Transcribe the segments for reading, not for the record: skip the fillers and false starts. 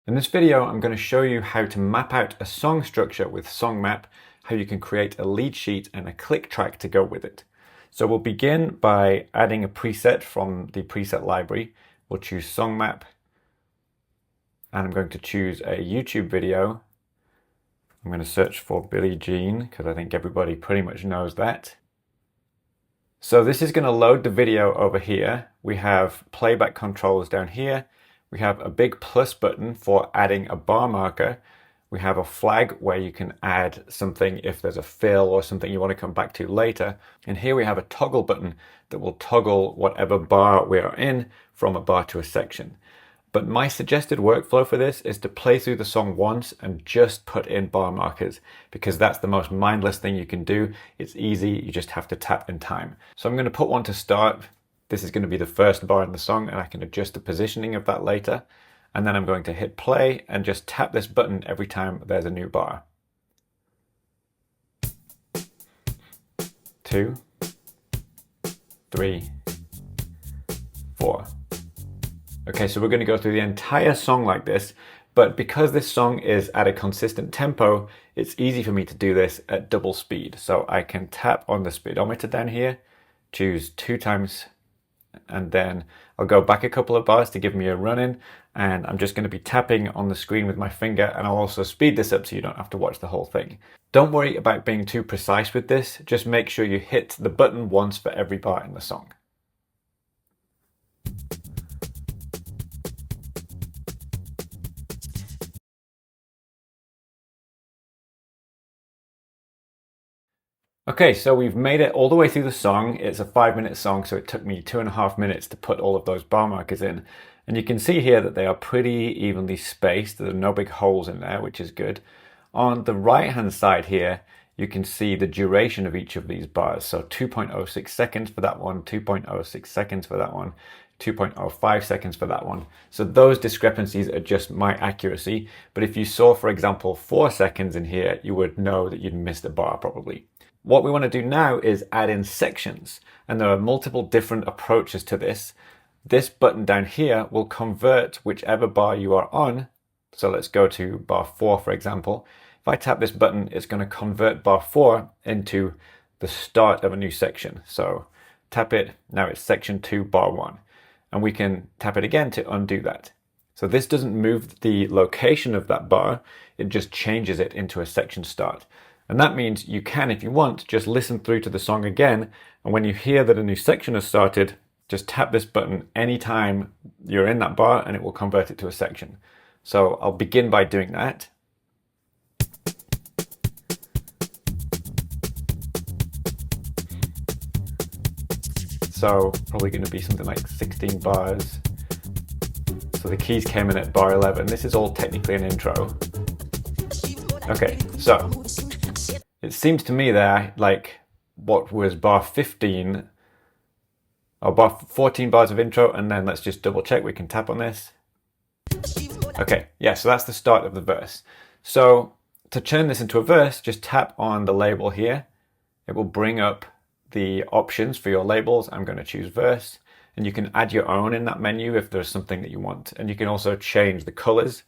In this video, I'm going to show you how to map out a song structure with Song Map, how you can create a lead sheet and a click track to go with it. So we'll begin by adding a preset from the preset library. We'll choose Song Map, and I'm going to choose a YouTube video. I'm going to search for Billie Jean because I think everybody pretty much knows that. So this is going to load the video over here. We have playback controls down here. We have a big plus button for adding a bar marker. We have a flag where you can add something if there's a fill or something you want to come back to later. And here we have a toggle button that will toggle whatever bar we are in from a bar to a section. But my suggested workflow for this is to play through the song once and just put in bar markers, because that's the most mindless thing you can do. It's easy, you just have to tap in time. So I'm going to put one to start. This is going to be the first bar in the song, and I can adjust the positioning of that later. And then I'm going to hit play and just tap this button every time there's a new bar. 2, 3, 4. Okay, so we're going to go through the entire song like this, but because this song is at a consistent tempo, it's easy for me to do this at double speed. So I can tap on the speedometer down here, choose 2 times, and then I'll go back a couple of bars to give me a run-in, and I'm just going to be tapping on the screen with my finger, and I'll also speed this up so you don't have to watch the whole thing. Don't worry about being too precise with this, just make sure you hit the button once for every bar in the song. Okay, so we've made it all the way through the song. It's a 5-minute song, so it took me 2.5 minutes to put all of those bar markers in. And you can see here that they are pretty evenly spaced. There are no big holes in there, which is good. On the right-hand side here, you can see the duration of each of these bars. So 2.06 seconds for that one, 2.06 seconds for that one, 2.05 seconds for that one. So those discrepancies are just my accuracy. But if you saw, for example, 4 seconds in here, you would know that you'd missed a bar probably. What we want to do now is add in sections, and there are multiple different approaches to this. This button down here will convert whichever bar you are on. So let's go to bar 4, for example. If I tap this button, it's going to convert bar 4 into the start of a new section. So tap it, now it's section 2, bar 1. And we can tap it again to undo that. So this doesn't move the location of that bar, it just changes it into a section start. And that means you can, if you want, just listen through to the song again. And when you hear that a new section has started, just tap this button anytime you're in that bar and it will convert it to a section. So I'll begin by doing that. So probably going to be something like 16 bars. So the keys came in at bar 11. This is all technically an intro. Okay, so it seems to me there like what was bar 15 or bar 14 bars of intro, and then let's just double check. We can tap on this. Okay, yeah, so that's the start of the verse. So to turn this into a verse, just tap on the label here. It will bring up the options for your labels. I'm going to choose verse, and you can add your own in that menu if there's something that you want. And you can also change the colors,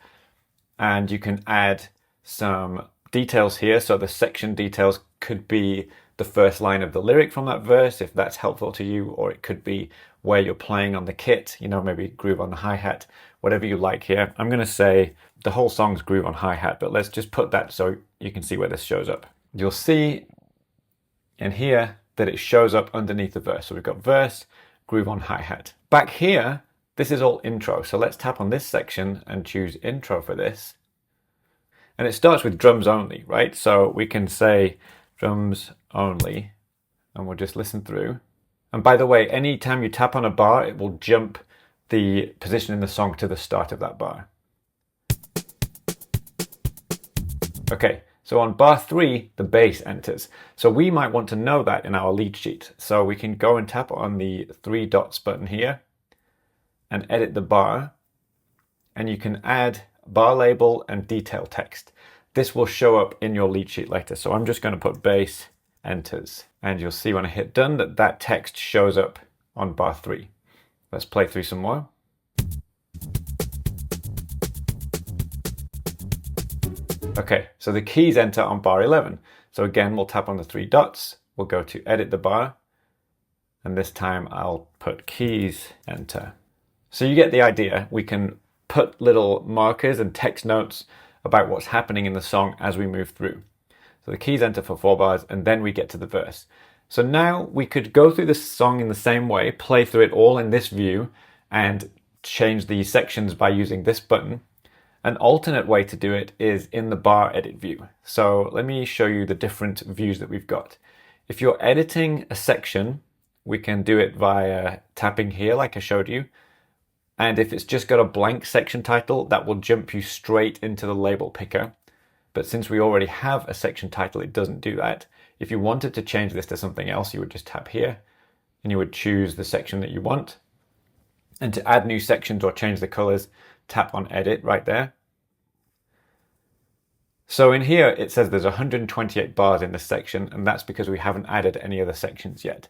and you can add some details here. So the section details could be the first line of the lyric from that verse, if that's helpful to you, or it could be where you're playing on the kit, you know, maybe groove on the hi-hat, whatever you like here. I'm going to say the whole song's groove on hi-hat, but let's just put that so you can see where this shows up. You'll see in here that it shows up underneath the verse. So we've got verse, groove on hi-hat. Back here, this is all intro. So let's tap on this section and choose intro for this. And it starts with drums only, right? So we can say drums only, and we'll just listen through. And by the way, anytime you tap on a bar, it will jump the position in the song to the start of that bar. Okay, so on bar 3, the bass enters. So we might want to know that in our lead sheet. So we can go and tap on the 3 dots button here and edit the bar, and you can add bar label and detail text. This will show up in your lead sheet later. So I'm just going to put bass enters, and you'll see when I hit done that that text shows up on bar 3. Let's play through some more. Okay, so the keys enter on bar 11. So again, we'll tap on the three dots, we'll go to edit the bar, and this time I'll put keys, enter. So you get the idea. We can put little markers and text notes about what's happening in the song as we move through. So the keys enter for 4 bars, and then we get to the verse. So now we could go through this song in the same way, play through it all in this view, and change the sections by using this button. An alternate way to do it is in the bar edit view. So let me show you the different views that we've got. If you're editing a section, we can do it via tapping here like I showed you. And if it's just got a blank section title, that will jump you straight into the label picker. But since we already have a section title, it doesn't do that. If you wanted to change this to something else, you would just tap here and you would choose the section that you want. And to add new sections or change the colors, tap on edit right there. So in here, it says there's 128 bars in this section, and that's because we haven't added any other sections yet.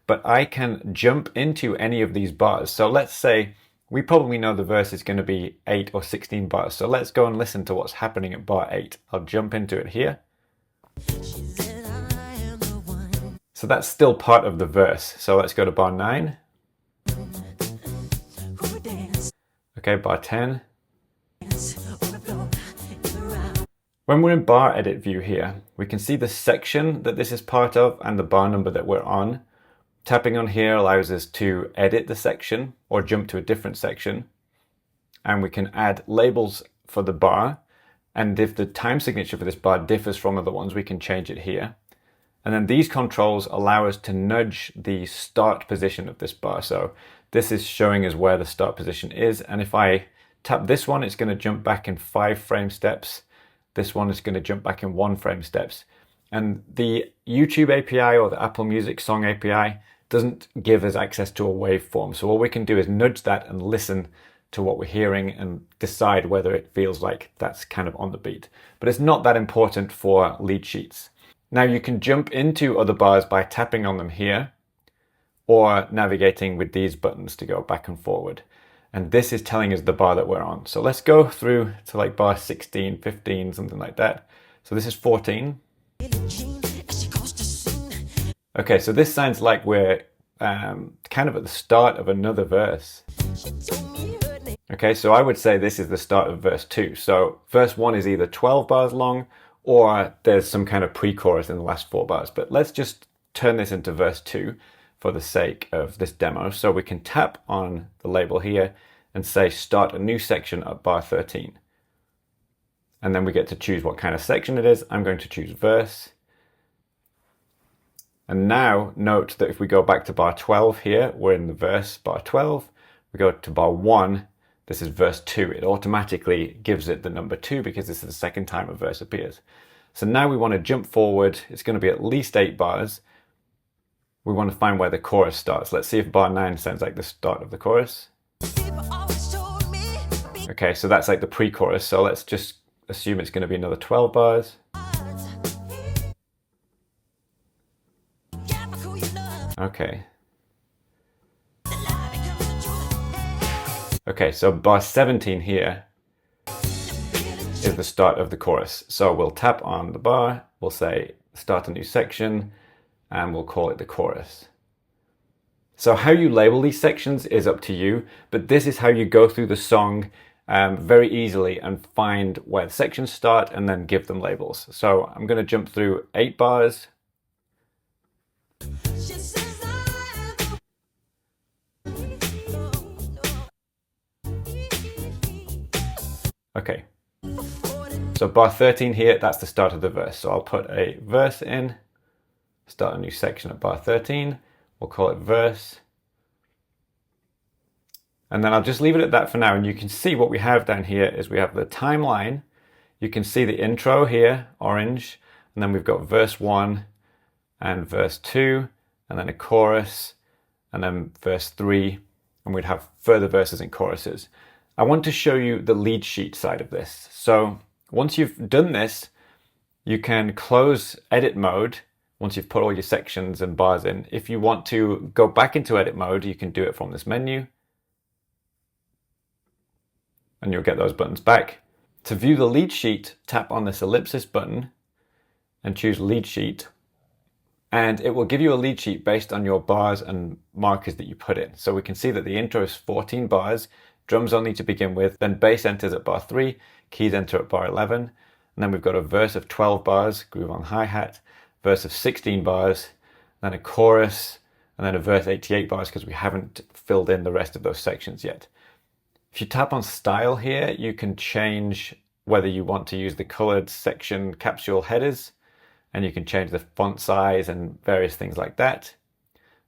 But I can jump into any of these bars. So let's say we probably know the verse is going to be 8 or 16 bars. So let's go and listen to what's happening at bar 8. I'll jump into it here. So that's still part of the verse. So let's go to bar 9. Okay, bar 10. When we're in bar edit view here, we can see the section that this is part of and the bar number that we're on. Tapping on here allows us to edit the section or jump to a different section. And we can add labels for the bar. And if the time signature for this bar differs from other ones, we can change it here. And then these controls allow us to nudge the start position of this bar. So this is showing us where the start position is. And if I tap this one, it's going to jump back in 5 frame steps. This one is going to jump back in 1 frame steps. And the YouTube API or the Apple Music Song API doesn't give us access to a waveform. So all we can do is nudge that and listen to what we're hearing and decide whether it feels like that's kind of on the beat. But it's not that important for lead sheets. Now you can jump into other bars by tapping on them here or navigating with these buttons to go back and forward. And this is telling us the bar that we're on. So let's go through to like bar 16, 15, something like that. So this is 14. Okay, so this sounds like we're kind of at the start of another verse. Okay, so I would say this is the start of verse 2. So verse 1 is either 12 bars long or there's some kind of pre-chorus in the last 4 bars. But let's just turn this into verse 2 for the sake of this demo. So we can tap on the label here and say start a new section at bar 13. And then we get to choose what kind of section it is. I'm going to choose verse. And now note that if we go back to bar 12 here, we're in the verse, bar 12. We go to bar 1, this is verse 2. It automatically gives it the number 2 because this is the second time a verse appears. So now we want to jump forward. It's going to be at least 8 bars. We want to find where the chorus starts. Let's see if bar 9 sounds like the start of the chorus. Okay, so that's like the pre-chorus. So let's just assume it's going to be another 12 bars. Okay. Okay, so bar 17 here is the start of the chorus. So we'll tap on the bar, we'll say start a new section, and we'll call it the chorus. So how you label these sections is up to you, but this is how you go through the song very easily and find where the sections start and then give them labels. So I'm going to jump through 8 bars. Okay, so bar 13 here, that's the start of the verse. So I'll put a verse in, start a new section at bar 13. We'll call it verse. And then I'll just leave it at that for now. And you can see what we have down here is we have the timeline. You can see the intro here, orange. And then we've got verse 1 and verse 2, and then a chorus, and then verse 3. And we'd have further verses and choruses. I want to show you the lead sheet side of this. So once you've done this, you can close edit mode once you've put all your sections and bars in. If you want to go back into edit mode, you can do it from this menu. And you'll get those buttons back. To view the lead sheet, tap on this ellipsis button and choose lead sheet. And it will give you a lead sheet based on your bars and markers that you put in. So we can see that the intro is 14 bars, drums only to begin with, then bass enters at bar 3, keys enter at bar 11, and then we've got a verse of 12 bars, groove on hi-hat, verse of 16 bars, then a chorus, and then a verse 88 bars because we haven't filled in the rest of those sections yet. If you tap on style here, you can change whether you want to use the colored section capsule headers, and you can change the font size and various things like that.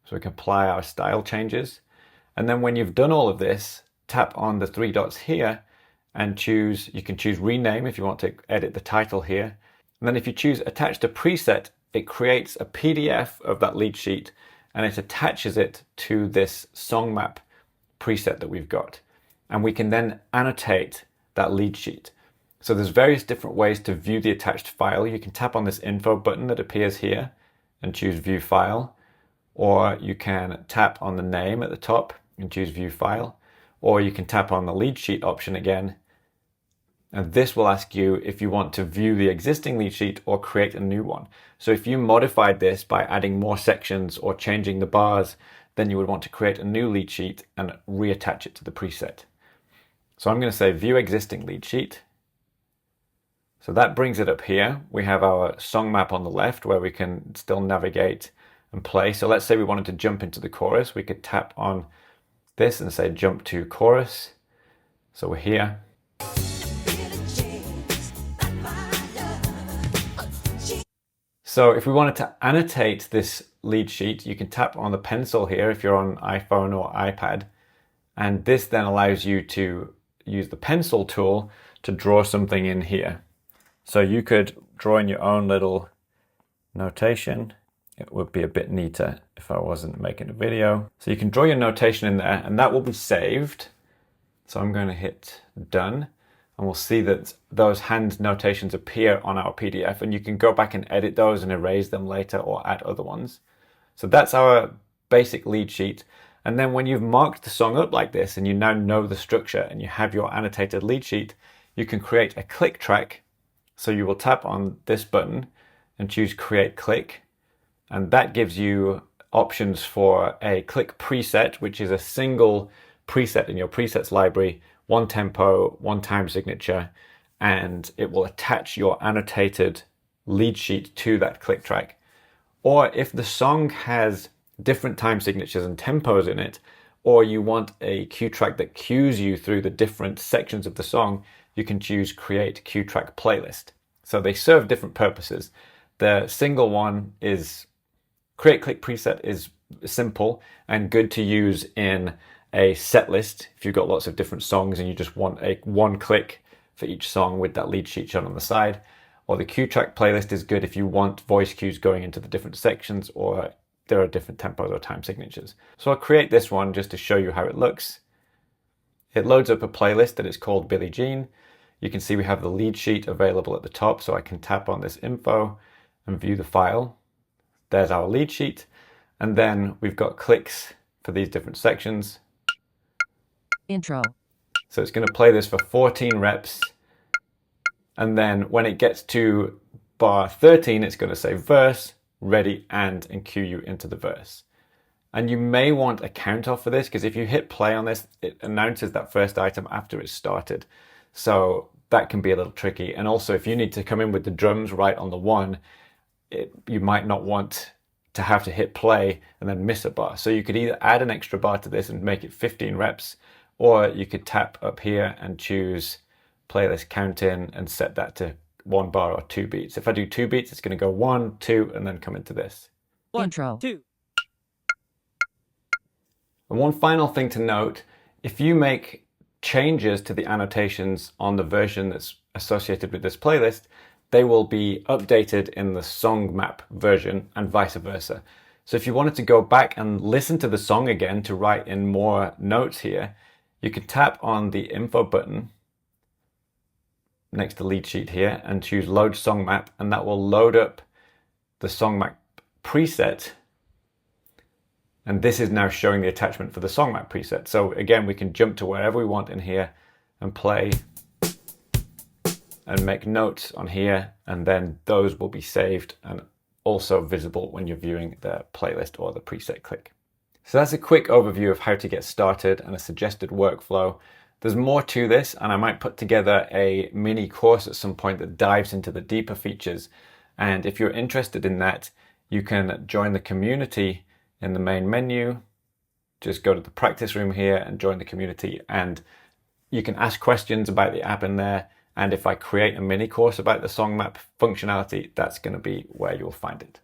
So we can apply our style changes. And then when you've done all of this, tap on the 3 dots here and you can choose rename if you want to edit the title here. And then if you choose attach to preset, it creates a PDF of that lead sheet and it attaches it to this song map preset that we've got. And we can then annotate that lead sheet. So there's various different ways to view the attached file. You can tap on this info button that appears here and choose view file, or you can tap on the name at the top and choose view file, or you can tap on the lead sheet option again. And this will ask you if you want to view the existing lead sheet or create a new one. So if you modified this by adding more sections or changing the bars, then you would want to create a new lead sheet and reattach it to the preset. So I'm going to say view existing lead sheet. So that brings it up here. We have our song map on the left where we can still navigate and play. So let's say we wanted to jump into the chorus. We could tap on this and say jump to chorus. So we're here. So if we wanted to annotate this lead sheet, you can tap on the pencil here if you're on iPhone or iPad. And this then allows you to use the pencil tool to draw something in here. So you could draw in your own little notation. It would be a bit neater if I wasn't making a video. So you can draw your notation in there and that will be saved. So I'm going to hit done and we'll see that those hand notations appear on our PDF and you can go back and edit those and erase them later or add other ones. So that's our basic lead sheet. And then when you've marked the song up like this and you now know the structure and you have your annotated lead sheet, you can create a click track. So you will tap on this button and choose create click. And that gives you options for a click preset, which is a single preset in your presets library, one tempo, one time signature, and it will attach your annotated lead sheet to that click track. Or if the song has different time signatures and tempos in it, or you want a cue track that cues you through the different sections of the song, you can choose create cue track playlist. So they serve different purposes. The single one is create click preset is simple and good to use in a set list if you've got lots of different songs and you just want a one click for each song with that lead sheet shown on the side. Or the cue track playlist is good if you want voice cues going into the different sections or there are different tempos or time signatures. So I'll create this one just to show you how it looks. It loads up a playlist that is called Billie Jean. You can see we have the lead sheet available at the top, so I can tap on this info and view the file. There's our lead sheet. And then we've got clicks for these different sections. Intro. So it's going to play this for 14 reps. And then when it gets to bar 13, it's going to say verse, ready, and cue you into the verse. And you may want a count off for this because if you hit play on this, it announces that first item after it's started. So that can be a little tricky. And also if you need to come in with the drums right on the one, you might not want to have to hit play and then miss a bar. So you could either add an extra bar to this and make it 15 reps, or you could tap up here and choose playlist count in and set that to 1 bar or 2 beats. If I do 2 beats, it's going to go 1, 2, and then come into this. 1, 2. And one final thing to note, if you make changes to the annotations on the version that's associated with this playlist, they will be updated in the song map version and vice versa. So if you wanted to go back and listen to the song again to write in more notes here, you can tap on the info button next to lead sheet here and choose load song map, and that will load up the song map preset. And this is now showing the attachment for the song map preset. So again, we can jump to wherever we want in here and play. and make notes on here, and then those will be saved and also visible when you're viewing the playlist or the preset click. So that's a quick overview of how to get started and a suggested workflow. There's more to this, and I might put together a mini course at some point that dives into the deeper features. And if you're interested in that, you can join the community in the main menu. Just go to the practice room here and join the community, and you can ask questions about the app in there. And if I create a mini course about the song map functionality, that's going to be where you'll find it.